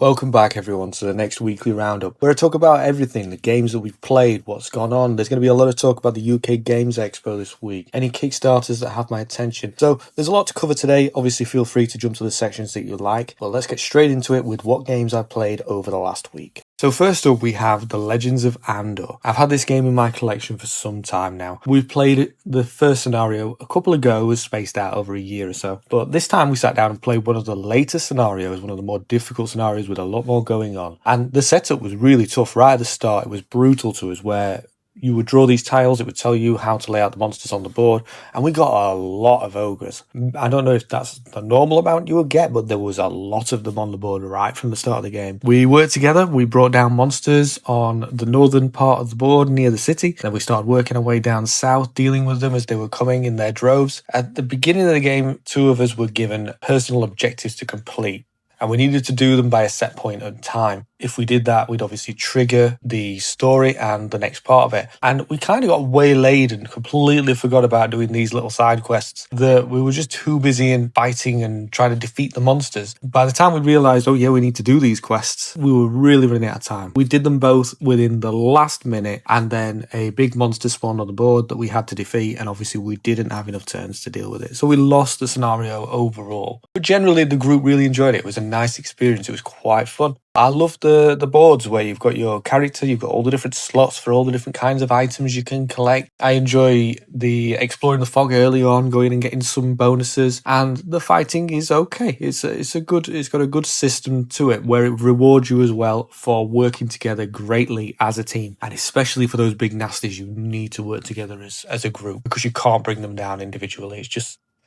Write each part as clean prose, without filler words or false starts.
Welcome back everyone to the next weekly roundup where I talk about everything, the games that we've played, what's gone on. There's going to be a lot of talk about the UK Games Expo this week, any Kickstarters that have my attention. So there's a lot to cover today. Obviously feel free to jump to the sections that you like. Well, let's get straight into it with what games I've played over the last week. So first up we have The Legends of Andor. I've had this game in my collection for some time now. We've played the first scenario a couple ago, was spaced out over a year or so. But this time we sat down and played one of the later scenarios, one of the more difficult scenarios with a lot more going on. And the setup was really tough right at the start. It was brutal to us where you would draw these tiles, it would tell you how to lay out the monsters on the board, and we got a lot of ogres. I don't know if that's the normal amount you would get, but there was a lot of them on the board right from the start of the game. We worked together, we brought down monsters on the northern part of the board near the city, then we started working our way down south, dealing with them as they were coming in their droves. At the beginning of the game, two of us were given personal objectives to complete, and we needed to do them by a set point in time. If we did that, we'd obviously trigger the story and the next part of it. And we kind of got waylaid and completely forgot about doing these little side quests. We were just too busy in fighting and trying to defeat the monsters. By the time we realised, oh yeah, we need to do these quests, we were really running out of time. We did them both within the last minute, and then a big monster spawned on the board that we had to defeat, and obviously we didn't have enough turns to deal with it. So we lost the scenario overall. But generally the group really enjoyed it. It was a nice experience. It was quite fun. I love the boards where you've got your character, you've got all the different slots for all the different kinds of items you can collect. I enjoy the exploring the fog early on, going and getting some bonuses, and the fighting is okay. It's got a good system to it where it rewards you as well for working together greatly as a team, and especially for those big nasties, you need to work together as a group because you can't bring them down individually.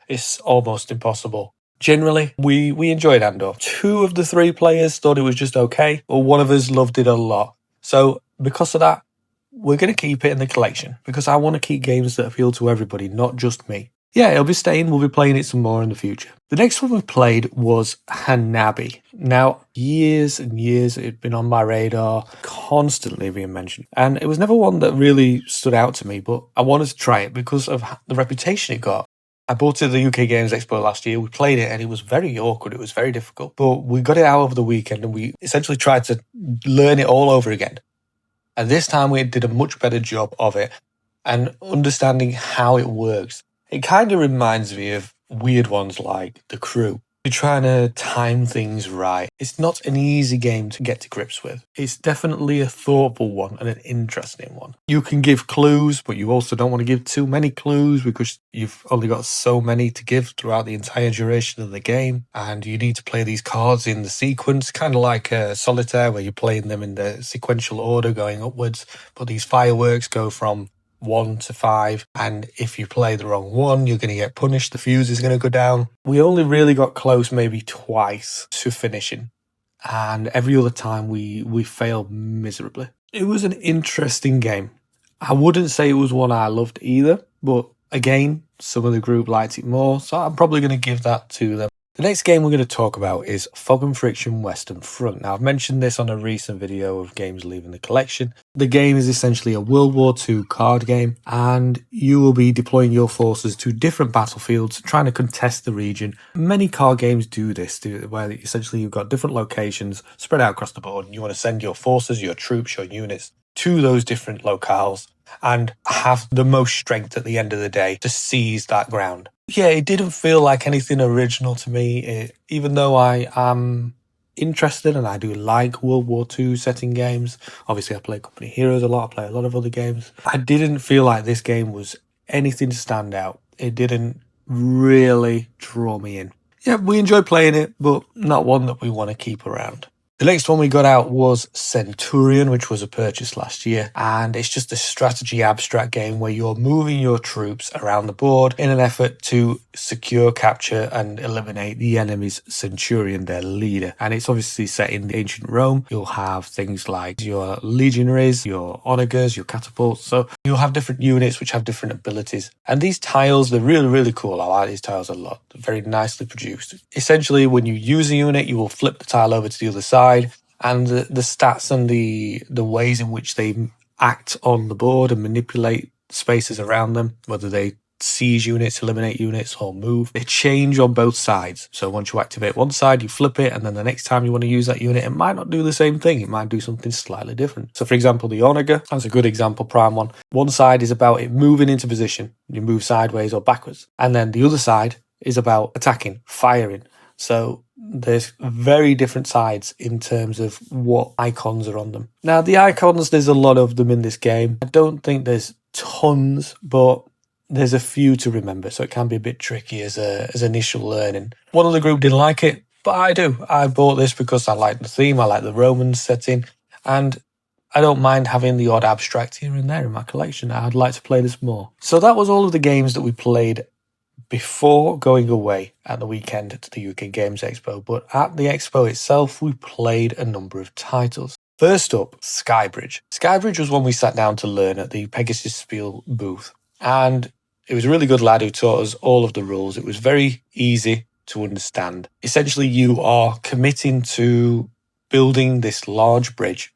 It's almost impossible. Generally, we enjoyed Andor. 2 of the 3 players thought it was just okay, but one of us loved it a lot. So because of that, we're going to keep it in the collection because I want to keep games that appeal to everybody, not just me. Yeah, it'll be staying. We'll be playing it some more in the future. The next one we played was Hanabi. Now, years and years it had been on my radar, constantly being mentioned. And it was never one that really stood out to me, but I wanted to try it because of the reputation it got. I bought it at the UK Games Expo last year. We played it and it was very awkward. It was very difficult. But we got it out over the weekend and we essentially tried to learn it all over again. And this time we did a much better job of it and understanding how it works. It kind of reminds me of weird ones like The Crew. You're trying to time things right. It's not an easy game to get to grips with. It's definitely a thoughtful one and an interesting one. You can give clues, but you also don't want to give too many clues because you've only got so many to give throughout the entire duration of the game. And you need to play these cards in the sequence, kind of like Solitaire, where you're playing them in the sequential order going upwards. But these fireworks go from 1 to 5, and if you play the wrong one, you're going to get punished. The fuse is going to go down. We only really got close maybe twice to finishing, and every other time we failed miserably. It was an interesting game. I wouldn't say it was one I loved either, but again, some of the group liked it more, so I'm probably going to give that to them. The next game we're going to talk about is Fog and Friction Western Front. Now, I've mentioned this on a recent video of games leaving the collection. The game is essentially a World War II card game, and you will be deploying your forces to different battlefields, trying to contest the region. Many card games do this, where essentially you've got different locations spread out across the board, and you want to send your forces, your troops, your units to those different locales and have the most strength at the end of the day to seize that ground. Yeah, it didn't feel like anything original to me, even though I am interested and I do like World War II setting games. Obviously, I play Company Heroes a lot, I play a lot of other games. I didn't feel like this game was anything to stand out. It didn't really draw me in. Yeah, we enjoyed playing it, but not one that we want to keep around. The next one we got out was Centurion, which was a purchase last year, and it's just a strategy abstract game where you're moving your troops around the board in an effort to secure, capture, and eliminate the enemy's Centurion, their leader. And it's obviously set in the ancient Rome. You'll have things like your legionaries, your onagers, your catapults, so you'll have different units which have different abilities. And these tiles, they're really, really cool. I like these tiles a lot. They're very nicely produced. Essentially, when you use a unit, you will flip the tile over to the other side, and the stats and the ways in which they act on the board and manipulate spaces around them, whether they seize units, eliminate units, or move. They change on both sides. So once you activate one side, you flip it, and then the next time you want to use that unit, it might not do the same thing. It might do something slightly different. So for example, the Onaga, that's a good example, prime one. One side is about it moving into position. You move sideways or backwards. And then the other side is about attacking, firing. So there's very different sides in terms of what icons are on them. Now, the icons, there's a lot of them in this game. I don't think there's tons, but there's a few to remember, so it can be a bit tricky as initial learning. One of the group didn't like it, but I do. I bought this because I like the theme, I like the Roman setting, and I don't mind having the odd abstract here and there in my collection. I'd like to play this more. So that was all of the games that we played before going away at the weekend to the UK Games Expo, but at the expo itself, we played a number of titles. First up, Skybridge. Skybridge was one we sat down to learn at the Pegasus Spiel booth, and it was a really good lad who taught us all of the rules. It was very easy to understand. Essentially, you are committing to building this large bridge.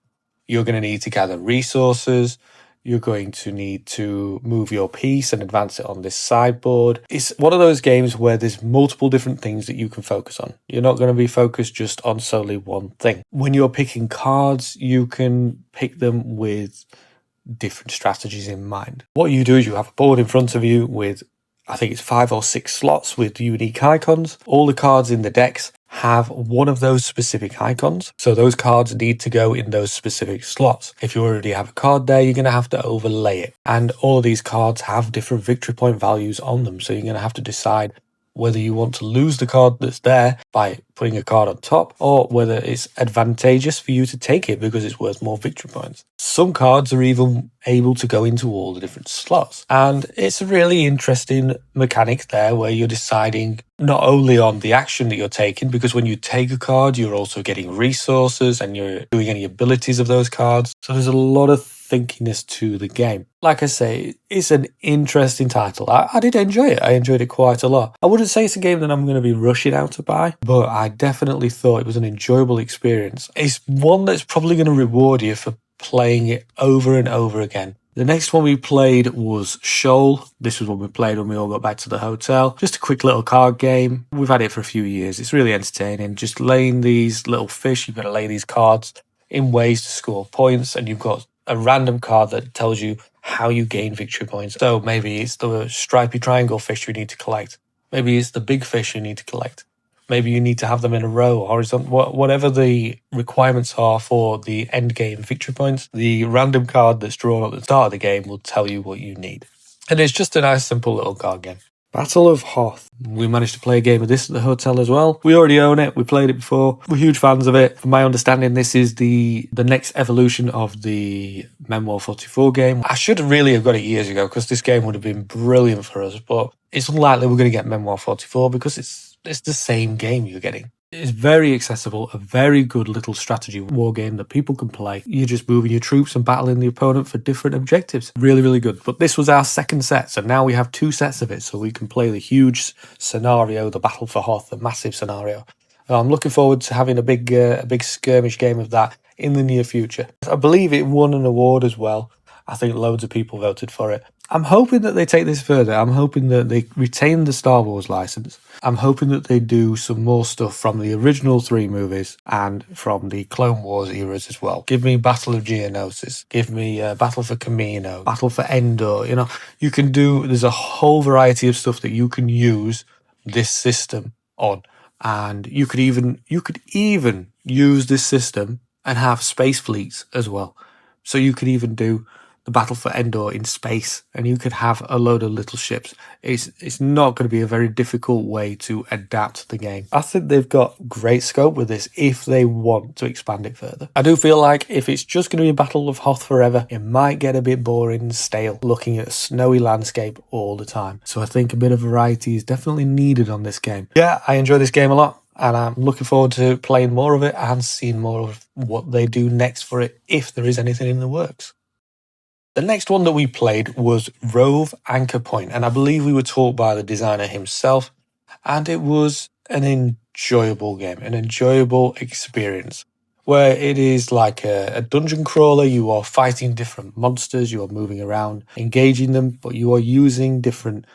You're going to need to gather resources. You're going to need to move your piece and advance it on this sideboard. It's one of those games where there's multiple different things that you can focus on. You're not going to be focused just on solely one thing. When you're picking cards, you can pick them with different strategies in mind. What you do is you have a board in front of you with, I think it's 5 or 6 slots with unique icons. All the cards in the decks have one of those specific icons. So those cards need to go in those specific slots. If you already have a card there, you're going to have to overlay it. And all of these cards have different victory point values on them. So you're going to have to decide whether you want to lose the card that's there by putting a card on top, or whether it's advantageous for you to take it because it's worth more victory points. Some cards are even able to go into all the different slots. And it's a really interesting mechanic there where you're deciding not only on the action that you're taking, because when you take a card, you're also getting resources and you're doing any abilities of those cards. So there's a lot of thinkiness to the game. Like I say, it's an interesting title. I did enjoy it. I enjoyed it quite a lot. I wouldn't say it's a game that I'm going to be rushing out to buy, but I definitely thought it was an enjoyable experience. It's one that's probably going to reward you for playing it over and over again. The next one we played was Shoal. This was one we played when we all got back to the hotel. Just a quick little card game. We've had it for a few years. It's really entertaining. Just laying these little fish. You've got to lay these cards in ways to score points, and you've got a random card that tells you how you gain victory points. So maybe it's the stripy triangle fish you need to collect. Maybe it's the big fish you need to collect. Maybe you need to have them in a row, horizontal, whatever the requirements are for the end game victory points. The random card that's drawn at the start of the game will tell you what you need. And it's just a nice, simple little card game. Battle of Hoth. We managed to play a game of this at the hotel as well. We already own it. We played it before. We're huge fans of it. From my understanding, this is the next evolution of the Memoir 44 game. I should really have got it years ago because this game would have been brilliant for us, but it's unlikely we're going to get Memoir 44 because it's the same game you're getting. It's very accessible, a very good little strategy war game that people can play. You're just moving your troops and battling the opponent for different objectives. Really, really good. But this was our second set, so now we have 2 sets of it, so we can play the huge scenario, the Battle for Hoth, the massive scenario. I'm looking forward to having a big skirmish game of that in the near future. I believe it won an award as well. I think loads of people voted for it. I'm hoping that they take this further. I'm hoping that they retain the Star Wars license. I'm hoping that they do some more stuff from the original 3 movies and from the Clone Wars eras as well. Give me Battle of Geonosis. Give me Battle for Camino. Battle for Endor. You know, there's a whole variety of stuff that you can use this system on. And you could even use this system and have space fleets as well. So you could even do the Battle for Endor in space, and you could have a load of little ships. It's not going to be a very difficult way to adapt the game. I think they've got great scope with this if they want to expand it further. I do feel like if it's just going to be a Battle of Hoth forever, it might get a bit boring and stale, looking at a snowy landscape all the time. So I think a bit of variety is definitely needed on this game. Yeah, I enjoy this game a lot, and I'm looking forward to playing more of it and seeing more of what they do next for it, if there is anything in the works. The next one that we played was Rove Anchor Point, and I believe we were taught by the designer himself, and it was an enjoyable game, an enjoyable experience, where it is like a dungeon crawler. You are fighting different monsters, you are moving around, engaging them, but you are using different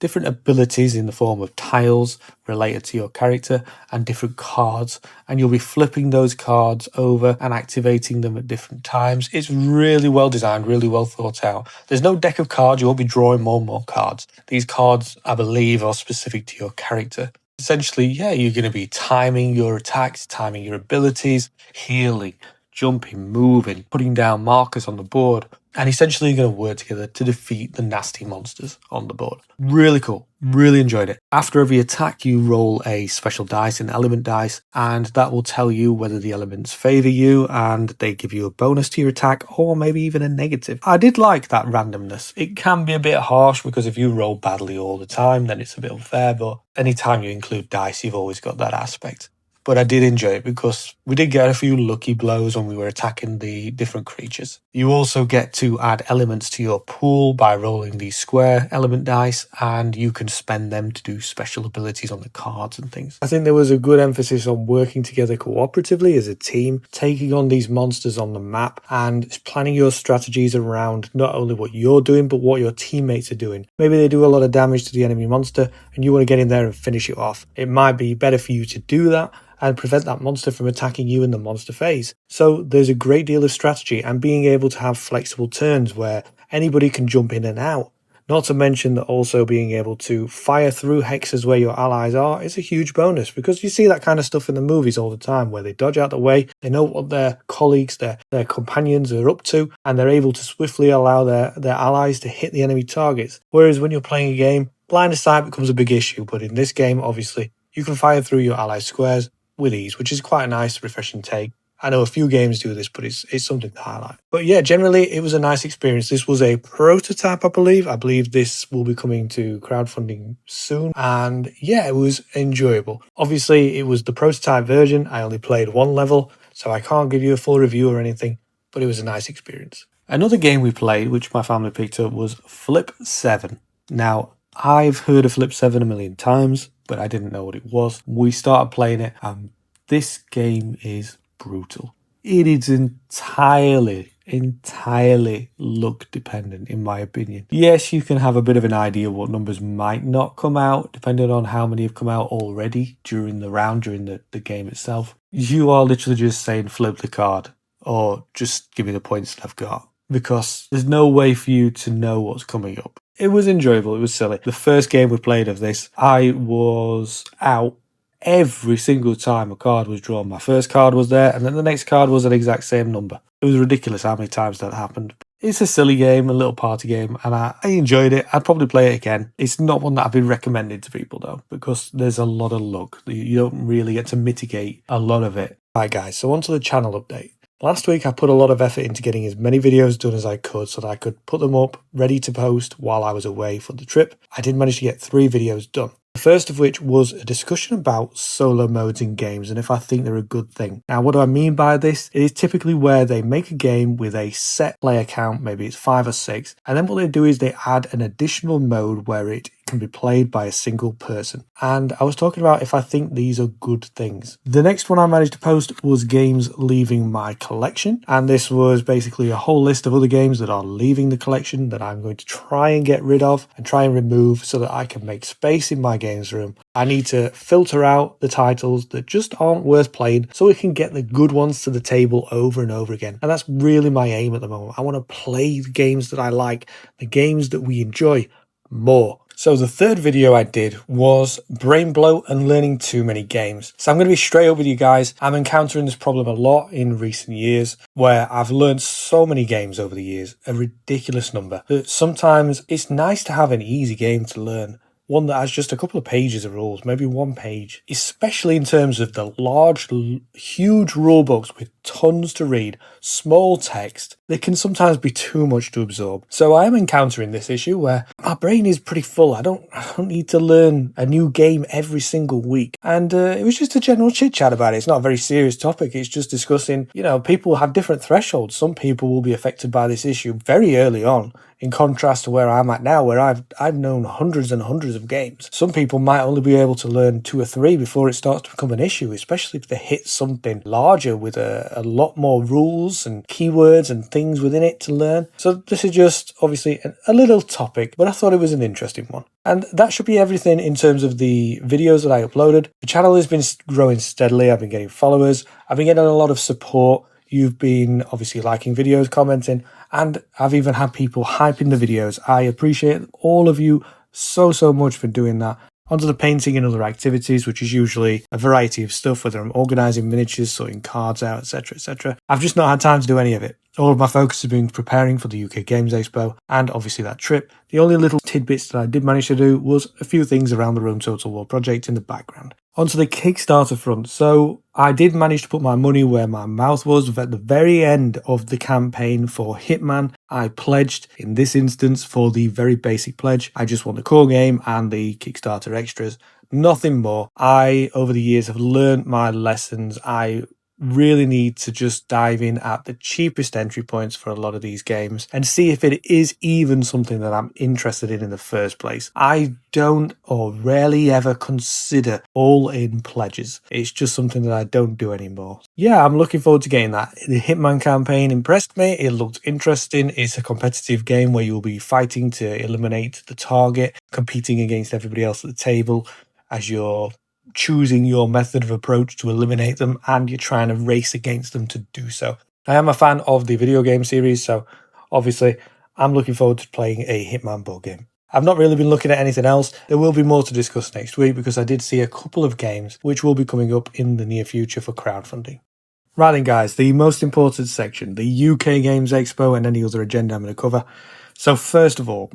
different abilities in the form of tiles related to your character and different cards, and you'll be flipping those cards over and activating them at different times. It's really well designed, really well thought out. There's no deck of cards. You won't be drawing more and more cards. These cards, I believe, are specific to your character. Essentially, yeah, you're going to be timing your attacks, timing your abilities, healing, jumping, moving, putting down markers on the board, and essentially you're going to work together to defeat the nasty monsters on the board. Really cool. Really enjoyed it. After every attack, you roll a special dice, an element dice, and that will tell you whether the elements favor you and they give you a bonus to your attack, or maybe even a negative. I did like that randomness. It can be a bit harsh because if you roll badly all the time, then it's a bit unfair, but anytime you include dice, you've always got that aspect. But I did enjoy it because we did get a few lucky blows when we were attacking the different creatures. You also get to add elements to your pool by rolling these square element dice, and you can spend them to do special abilities on the cards and things. I think there was a good emphasis on working together cooperatively as a team, taking on these monsters on the map and planning your strategies around not only what you're doing, but what your teammates are doing. Maybe they do a lot of damage to the enemy monster and you want to get in there and finish it off. It might be better for you to do that and prevent that monster from attacking you in the monster phase. So there's a great deal of strategy and being able to have flexible turns where anybody can jump in and out. Not to mention that also being able to fire through hexes where your allies are is a huge bonus, because you see that kind of stuff in the movies all the time where they dodge out the way, they know what their colleagues, their companions are up to, and they're able to swiftly allow their allies to hit the enemy targets. Whereas when you're playing a game, line of sight becomes a big issue, but in this game, obviously, you can fire through your allies' squares with ease, which is quite a nice, refreshing take. I know a few games do this, but it's something to highlight. But yeah, generally, it was a nice experience. This was a prototype, I believe. I believe this will be coming to crowdfunding soon. And yeah, it was enjoyable. Obviously, it was the prototype version. I only played one level, so I can't give you a full review or anything, but it was a nice experience. Another game we played, which my family picked up, was Flip 7. Now, I've heard of Flip 7 a million times, but I didn't know what it was. We started playing it, and this game is brutal. It is entirely luck dependent, in my opinion. Yes, you can have a bit of an idea what numbers might not come out, depending on how many have come out already during the round, during the game itself. You are literally just saying flip the card, or just give me the points that I've got, because there's no way for you to know what's coming up. It was enjoyable. It was silly. The first game we played of this, I was out every single time a card was drawn. My first card was there, and then the next card was an exact same number. It was ridiculous how many times that happened. It's a silly game, a little party game, and I enjoyed it. I'd probably play it again. It's not one that I've been recommended to people, though, because there's a lot of luck. You don't really get to mitigate a lot of it. Right, guys, so on to the channel update. Last week, I put a lot of effort into getting as many videos done as I could so that I could put them up, ready to post while I was away for the trip. I did manage to get 3 videos done. The first of which was a discussion about solo modes in games and if I think they're a good thing. Now, what do I mean by this? It is typically where they make a game with a set player count, maybe it's 5 or 6, and then what they do is they add an additional mode where it can be played by a single person. And I was talking about if I think these are good things. The next one I managed to post was games leaving my collection, and this was basically a whole list of other games that are leaving the collection that I'm going to try and get rid of and try and remove so that I can make space in my games room. I need to filter out the titles that just aren't worth playing so we can get the good ones to the table over and over again. And that's really my aim at the moment. I want to play the games that I like, the games that we enjoy more. So the third video I did was brain bloat and learning too many games. So I'm going to be straight up with you guys. I'm encountering this problem a lot in recent years where I've learned so many games over the years, a ridiculous number, that sometimes it's nice to have an easy game to learn. One that has just a couple of pages of rules, maybe 1 page, especially in terms of the large, huge rule books with tons to read, small text. They can sometimes be too much to absorb. So I am encountering this issue where my brain is pretty full. I don't need to learn a new game every single week. And it was just a general chit chat about it. It's not a very serious topic. It's just discussing, people have different thresholds. Some people will be affected by this issue very early on, in contrast to where I'm at now, where I've known hundreds and hundreds of games. Some people might only be able to learn 2 or 3 before it starts to become an issue, especially if they hit something larger with a a lot more rules and keywords and things within it to learn. So this is just obviously a little topic, but I thought it was an interesting one. And that should be everything in terms of the videos that I uploaded. The channel has been growing steadily. I've been getting followers. I've been getting a lot of support. You've been obviously liking videos, commenting, and I've even had people hyping the videos. I appreciate all of you so much for doing that. Onto the painting and other activities, which is usually a variety of stuff, whether I'm organising miniatures, sorting cards out, etc, etc. I've just not had time to do any of it. All of my focus has been preparing for the UK Games Expo and obviously that trip. The only little tidbits that I did manage to do was a few things around the Rome Total War project in the background. Onto the Kickstarter front. So I did manage to put my money where my mouth was. At the very end of the campaign for Hitman, I pledged, in this instance, for the very basic pledge. I just want the core game and the Kickstarter extras. Nothing more. I, over the years, have learned my lessons. I really need to just dive in at the cheapest entry points for a lot of these games and see if it is even something that I'm interested in the first place. I don't or rarely ever consider all-in pledges. It's just something that I don't do anymore. Yeah, I'm looking forward to getting that. The Hitman campaign impressed me. It looked interesting. It's a competitive game where you'll be fighting to eliminate the target, competing against everybody else at the table as you're choosing your method of approach to eliminate them, and you're trying to race against them to do so. I am a fan of the video game series, so obviously I'm looking forward to playing a Hitman board game. I've not really been looking at anything else. There will be more to discuss next week because I did see a couple of games which will be coming up in the near future for crowdfunding. Right then guys, the most important section, the UK Games Expo and any other agenda I'm going to cover. So first of all,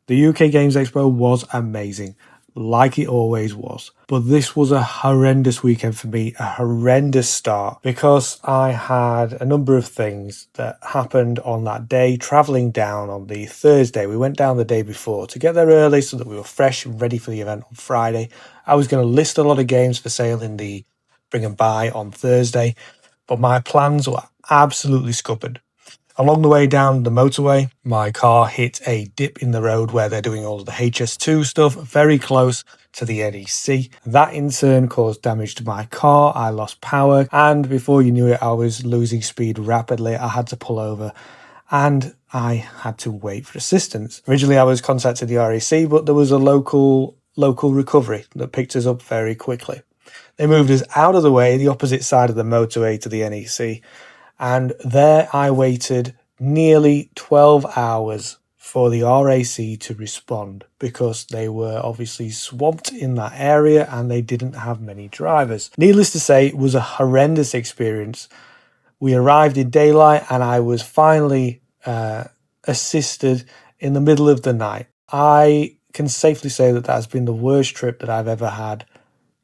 the UK Games Expo was amazing, like it always was. But this was a horrendous weekend for me, a horrendous start, because I had a number of things that happened on that day. Travelling down on the Thursday, we went down the day before to get there early so that we were fresh and ready for the event on Friday. I was going to list a lot of games for sale in the bring and buy on Thursday, but my plans were absolutely scuppered. Along the way down the motorway, my car hit a dip in the road where they're doing all of the HS2 stuff, very close to the NEC. That in turn caused damage to my car. I lost power, and before you knew it, I was losing speed rapidly. I had to pull over and I had to wait for assistance. Originally, I was contacted the RAC, but there was a local recovery that picked us up very quickly. They moved us out of the way, the opposite side of the motorway to the NEC. And there I waited nearly 12 hours for the RAC to respond because they were obviously swamped in that area and they didn't have many drivers. Needless to say, it was a horrendous experience. We arrived in daylight and I was finally assisted in the middle of the night. I can safely say that has been the worst trip that I've ever had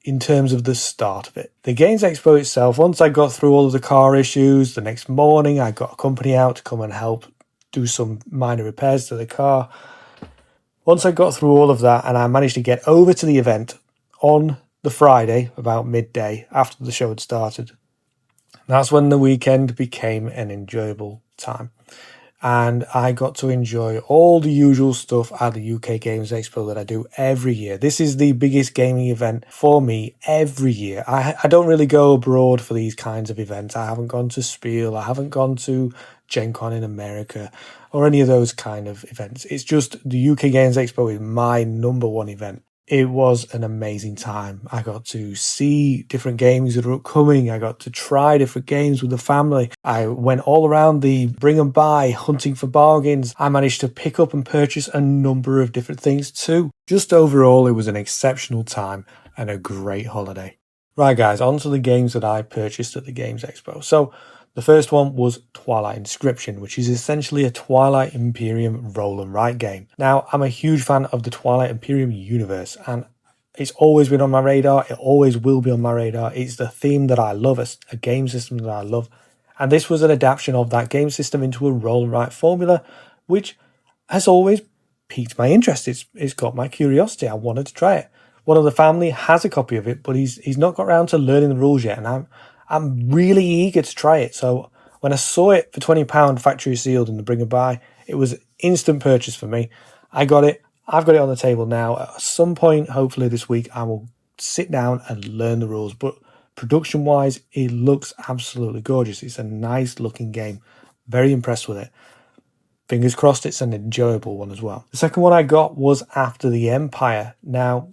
in terms of the start of it. The Games Expo itself, once I got through all of the car issues, the next morning I got a company out to come and help do some minor repairs to the car. Once I got through all of that and I managed to get over to the event on the Friday about midday after the show had started, that's when the weekend became an enjoyable time. And I got to enjoy all the usual stuff at the UK Games Expo that I do every year. This is the biggest gaming event for me every year. I don't really go abroad for these kinds of events. I haven't gone to Spiel, I haven't gone to Gen Con in America or any of those kind of events. It's just the UK Games Expo is my number one event. It was an amazing time. I got to see different games that are upcoming. I got to try different games with the family. I went all around the bring and buy, hunting for bargains. I managed to pick up and purchase a number of different things too. Just overall, it was an exceptional time and a great holiday. Right guys, on to the games that I purchased at the Games Expo. So the first one was Twilight Inscription, which is essentially a Twilight Imperium roll and write game. Now, I'm a huge fan of the Twilight Imperium universe, and it's always been on my radar. It always will be on my radar. It's the theme that I love, a game system that I love. And this was an adaptation of that game system into a roll and write formula, which has always piqued my interest. It's got my curiosity. I wanted to try it. One of the family has a copy of it, but he's not got around to learning the rules yet, and I'm really eager to try it. So when I saw it for £20 factory sealed in the bring and buy, it was an instant purchase for me. I got it. I've got it on the table now. At some point, hopefully this week, I will sit down and learn the rules. But production wise, it looks absolutely gorgeous. It's a nice looking game. Very impressed with it. Fingers crossed it's an enjoyable one as well. The second one I got was After the Empire. Now,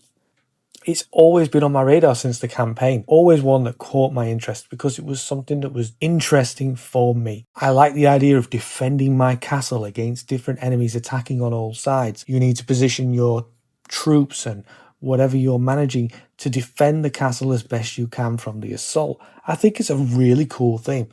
it's always been on my radar since the campaign. Always one that caught my interest because it was something that was interesting for me. I like the idea of defending my castle against different enemies attacking on all sides. You need to position your troops and whatever you're managing to defend the castle as best you can from the assault. I think it's a really cool theme.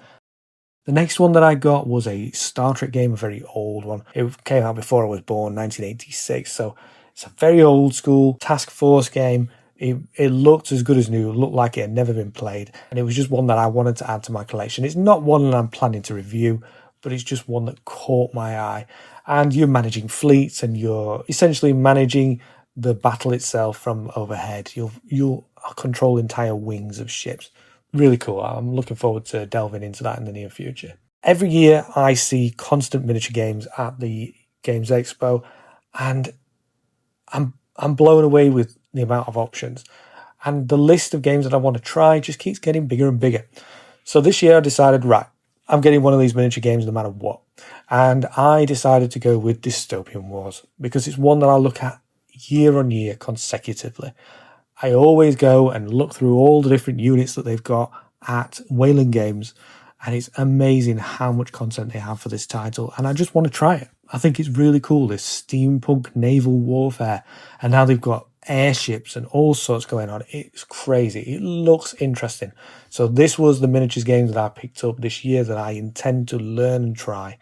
The next one that I got was a Star Trek game, a very old one. It came out before I was born, 1986, so it's a very old school task force game. It looked as good as new. It looked like it had never been played, and it was just one that I wanted to add to my collection. It's not one that I'm planning to review, but it's just one that caught my eye. And you're managing fleets, and you're essentially managing the battle itself from overhead. You'll control entire wings of ships. Really cool. I'm looking forward to delving into that in the near future. Every year I see constant miniature games at the Games Expo, and I'm blown away with the amount of options. And the list of games that I want to try just keeps getting bigger and bigger. So this year I decided, right, I'm getting one of these miniature games no matter what. And I decided to go with Dystopian Wars because it's one that I look at year on year consecutively. I always go and look through all the different units that they've got at Wayland Games, and it's amazing how much content they have for this title, and I just want to try it. I think it's really cool, this steampunk naval warfare, and now they've got airships and all sorts going on. It's crazy. It looks interesting. So this was the miniatures game that I picked up this year that I intend to learn and try.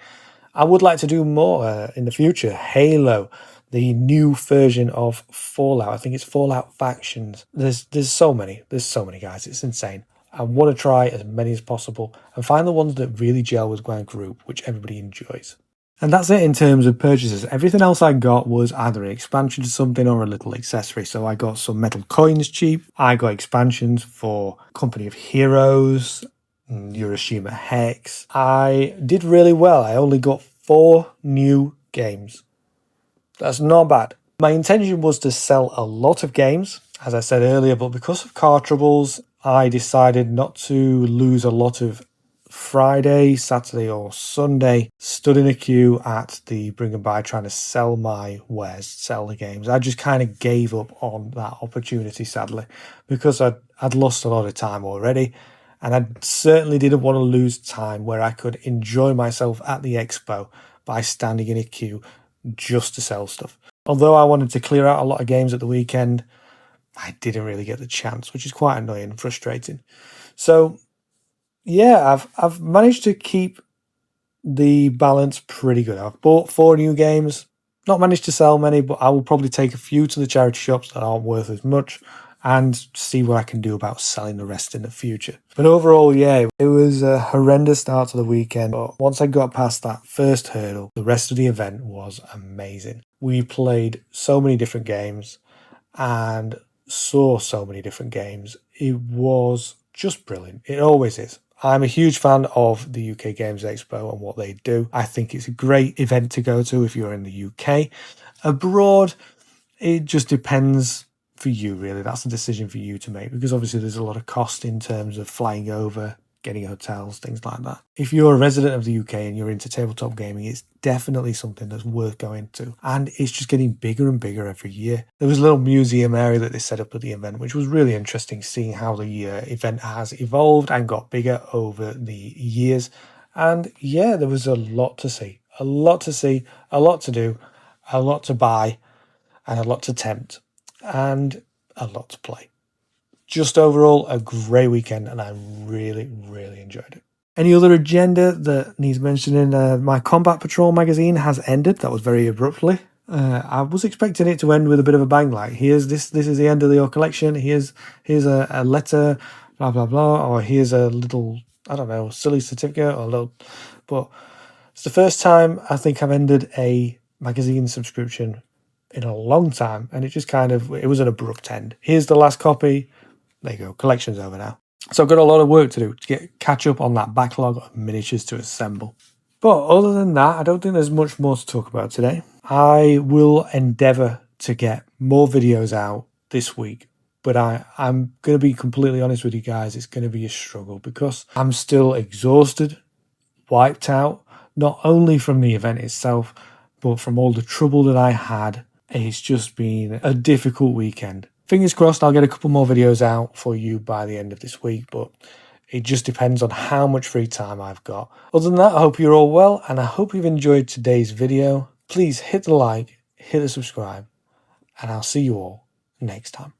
I would like to do more in the future. Halo, the new version of Fallout. I think it's Fallout Factions. There's so many. There's so many, guys. It's insane. I want to try as many as possible and find the ones that really gel with my group, which everybody enjoys. And that's it in terms of purchases. Everything else I got was either an expansion to something or a little accessory. So I got some metal coins cheap. I got expansions for Company of Heroes, Hiroshima Hex. I did really well. I only got 4 new games. That's not bad. My intention was to sell a lot of games, as I said earlier, but because of car troubles, I decided not to lose a lot of Friday, Saturday or Sunday, stood in a queue at the Bring and Buy trying to sell my wares, sell the games. I just kind of gave up on that opportunity, sadly, because I'd lost a lot of time already, and I certainly didn't want to lose time where I could enjoy myself at the expo by standing in a queue just to sell stuff. Although I wanted to clear out a lot of games at the weekend, I didn't really get the chance, which is quite annoying and frustrating. So yeah, I've managed to keep the balance pretty good. I've bought 4 new games, not managed to sell many, but I will probably take a few to the charity shops that aren't worth as much and see what I can do about selling the rest in the future. But overall, yeah, it was a horrendous start to the weekend. But once I got past that first hurdle, the rest of the event was amazing. We played so many different games and saw so many different games. It was just brilliant. It always is. I'm a huge fan of the UK Games Expo and what they do. I think it's a great event to go to if you're in the UK. Abroad, it just depends for you, really. That's a decision for you to make, because obviously there's a lot of cost in terms of flying over, getting hotels, things like that. If you're a resident of the UK and you're into tabletop gaming, it's definitely something that's worth going to. And it's just getting bigger and bigger every year. There was a little museum area that they set up at the event, which was really interesting, seeing how the event has evolved and got bigger over the years. And yeah, there was a lot to see, a lot to see, a lot to do, a lot to buy, and a lot to tempt, and a lot to play. Just overall, a great weekend, and I really, really enjoyed it. Any other agenda that needs mentioning? My Combat Patrol magazine has ended. That was very abruptly. I was expecting it to end with a bit of a bang, like here's this is the end of your collection. Here's a letter, blah blah blah, or here's a little, I don't know, silly certificate or a little. But it's the first time I think I've ended a magazine subscription in a long time, and it was an abrupt end. Here's the last copy. There you go, collection's over now. So I've got a lot of work to do to catch up on that backlog of miniatures to assemble. But other than that, I don't think there's much more to talk about today. I will endeavour to get more videos out this week. But I'm going to be completely honest with you guys, it's going to be a struggle because I'm still exhausted, wiped out, not only from the event itself, but from all the trouble that I had. It's just been a difficult weekend. Fingers crossed I'll get a couple more videos out for you by the end of this week, but it just depends on how much free time I've got. Other than that, I hope you're all well, and I hope you've enjoyed today's video. Please hit the like, hit the subscribe, and I'll see you all next time.